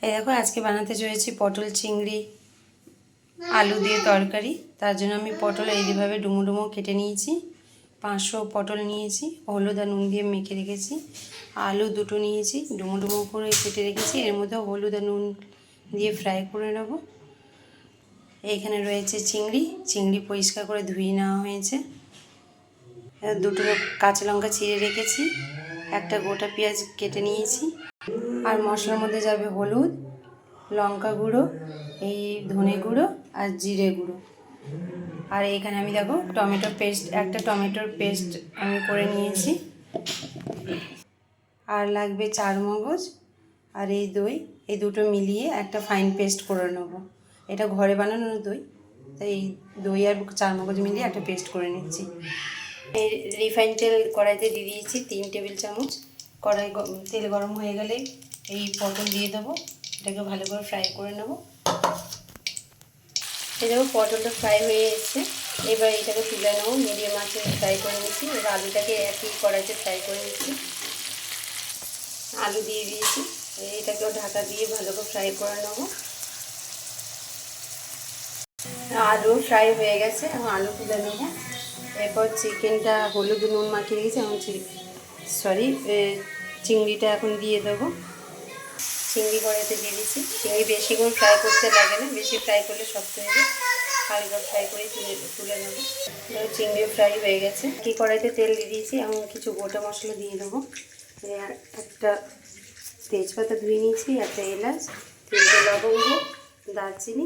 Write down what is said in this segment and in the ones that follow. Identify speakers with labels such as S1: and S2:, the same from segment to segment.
S1: এই দেখো আজকে বানাতে চলেছি পটল চিংড়ি আলু দিয়ে তরকারি। তার জন্য আমি পটল এইভাবে ডুমো ডুমো কেটে নিয়েছি। 500 পটল নিয়েছি, হলুদ আর নুন দিয়ে মেখে রেখেছি। আলু দুটো নিয়েছি, ডুমো ডুমো করে কেটে রেখেছি। এর মধ্যে হলুদ আর নুন দিয়ে ফ্রাই করে নেব। এইখানে রয়েছে চিংড়ি পরিষ্কার করে ধুয়ে নেওয়া হয়েছে। দুটো কাঁচা লঙ্কা চিড়ে রেখেছি, একটা গোটা পেঁয়াজ কেটে নিয়েছি। আর মশলার মধ্যে যাবে হলুদ, লঙ্কা গুঁড়ো, এই ধনে গুঁড়ো আর জিরে গুঁড়ো। আর এখানে আমি দেখো একটা টমেটোর পেস্ট আমি করে নিয়েছি। আর লাগবে চারমগজ আর এই দই, এই দুটো মিলিয়ে একটা ফাইন পেস্ট করে নেব। এটা ঘরে বানানো দই, তাই এই দই আর চারমগজ মিলিয়ে একটা পেস্ট করে নিচ্ছি। এই রিফাইন তেল কড়াইতে দিয়ে দিয়েছি 3 টেবিল চামচ। তেল গরম হয়ে গেলে এই পটল দিয়ে দেবো, এটাকে ভালো করে ফ্রাই করে নেব। এই দেখো পটলটা ফ্রাই হয়ে এসেছে, এবার এটাকে তুলে নেবো। মিডিয়াম আঁচে ফ্রাই করে নিচ্ছি। এবার আলুটাকে একই কড়াইতে ফ্রাই করে নিচ্ছি। আলু দিয়ে দিয়েছি, এটাকেও ঢাকা দিয়ে ভালো করে ফ্রাই করে নেব। আলু ফ্রাই হয়ে গেছে, এখন আলু তুলে নেব। এরপর চিকেনটা হলুদ নুন মাখিয়ে রেখেছি, এখন চিংড়িটা এখন দিয়ে দেবো। চিংড়ি কড়াইতে দিয়ে দিচ্ছি। চিংড়ি বেশিক্ষণ ফ্রাই করতে লাগে না, বেশি ফ্রাই করলে শক্ত হয়ে যায়। হালকা ফ্রাই করে তুলে নেবো। চিংড়িও ফ্রাই হয়ে গেছে। কি কড়াইতে তেল দিয়ে দিয়েছি, এখন কিছু গোটা মশলা দিয়ে দেবো। একটা তেজপাতা ধুয়ে নিয়েছি, একটা এলাচ, 3টে লবঙ্গ, দারচিনি,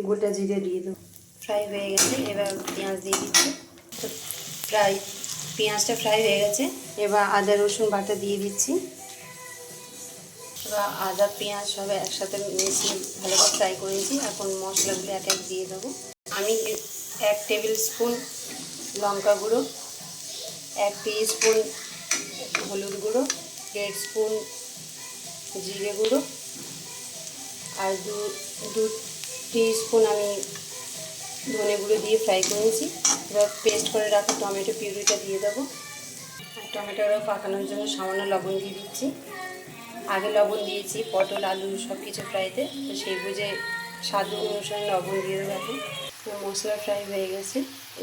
S1: গোটা জিরে দিয়ে দেবো। ফ্রাই হয়ে গেছে, এবার পেঁয়াজ দিয়ে দিচ্ছি। তো পেঁয়াজটা ফ্রাই হয়ে গেছে, এবার আদা রসুন বাটা দিয়ে দিচ্ছি। এবার আদা পেঁয়াজ সব একসাথে মিশিয়ে ভালো করে ফ্রাই করে নিয়েছি। এখন মশলাগুলো এক এক দিয়ে দেবো। আমি 1 টেবিল স্পুন লঙ্কা গুঁড়ো, 1 স্পুন হলুদ গুঁড়ো, 1.5 স্পুন জিরে গুঁড়ো আর 2 স্পুন আমি ধনে গুঁড়ো দিয়ে ফ্রাই করে নিয়েছি। এবার পেস্ট করে রাখা টমেটো পিউরিটা দিয়ে দেবো। আর টমেটোটা পাকানোর জন্য সামান্য লবণ দিয়ে দিচ্ছি। আগে লবণ দিয়েছি পটল আলু সব কিছু ফ্রাইতে, তো সেই বুঝে স্বাদ অনুসারে লবণ দিয়ে দেবো। এখন মশলা ফ্রাই হয়ে গেছে,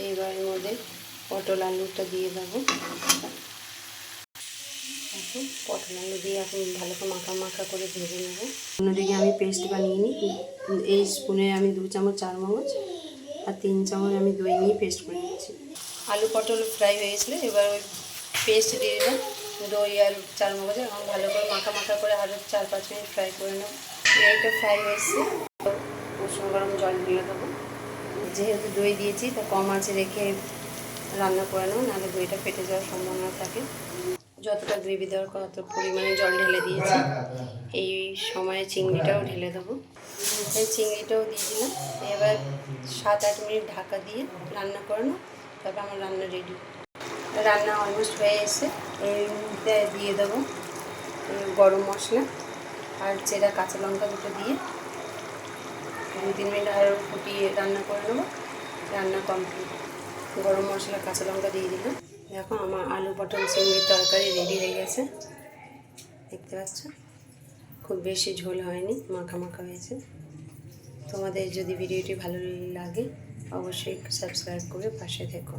S1: এইবার এর মধ্যে পটল আলুটা দিয়ে দেবো। এখন পটল আলু দিয়ে এখন ভালো করে মাখা করে ভেজে নেবো। অন্যদিকে আমি পেস্ট বানিয়ে নিই। এই স্পুনে আমি 2 চামচ চারমগজ আর 3 চামচ আমি দই নিয়ে পেস্ট করে নিচ্ছি। আলু পটল ফ্রাই হয়ে গেছিলো, এবার ওই পেস্ট দিয়ে দিলাম, দই আর চারমগজে। এখন ভালো করে মাখা করে আরও 4-5 মিনিট ফ্রাই করে নেব। এইটা ফ্রাই হয়েছে, উষ্ণ গরম জল দিয়ে দেবো। যেহেতু দই দিয়েছি তা কম আঁচে রেখে রান্না করে নেব, নাহলে দইটা ফেটে যাওয়ার সম্ভাবনা থাকে। যতটা গ্রেভি দেওয়ার কত পরিমাণে জল ঢেলে দিয়েছি। এই সময়ে চিংড়িটাও ঢেলে দেবো। এই চিংড়িটাও দিয়ে দিলাম। এবার 7-8 মিনিট ঢাকা দিয়ে রান্না করে নেব, তারপর আমার রান্না রেডি। রান্না অলমোস্ট হয়ে এসে এই মুহূর্তে দিয়ে দেবো গরম মশলা আর চেরা কাঁচা লঙ্কা দুটো দিয়ে 2-3 মিনিট আরও ফুটিয়ে রান্না করে নেবো। রান্না কমপ্লিট। গরম মশলা কাঁচা লঙ্কা দিয়ে দিলাম। দেখো আমার আলু পটল চিংড়ির তরকারি রেডি হয়ে গেছে, দেখতে পাচ্ছ। খুব বেশি ঝোল হয়নি, মাখা হয়েছে। তোমাদের যদি ভিডিওটি ভালো লাগে অবশ্যই সাবস্ক্রাইব করে পাশে থেকো।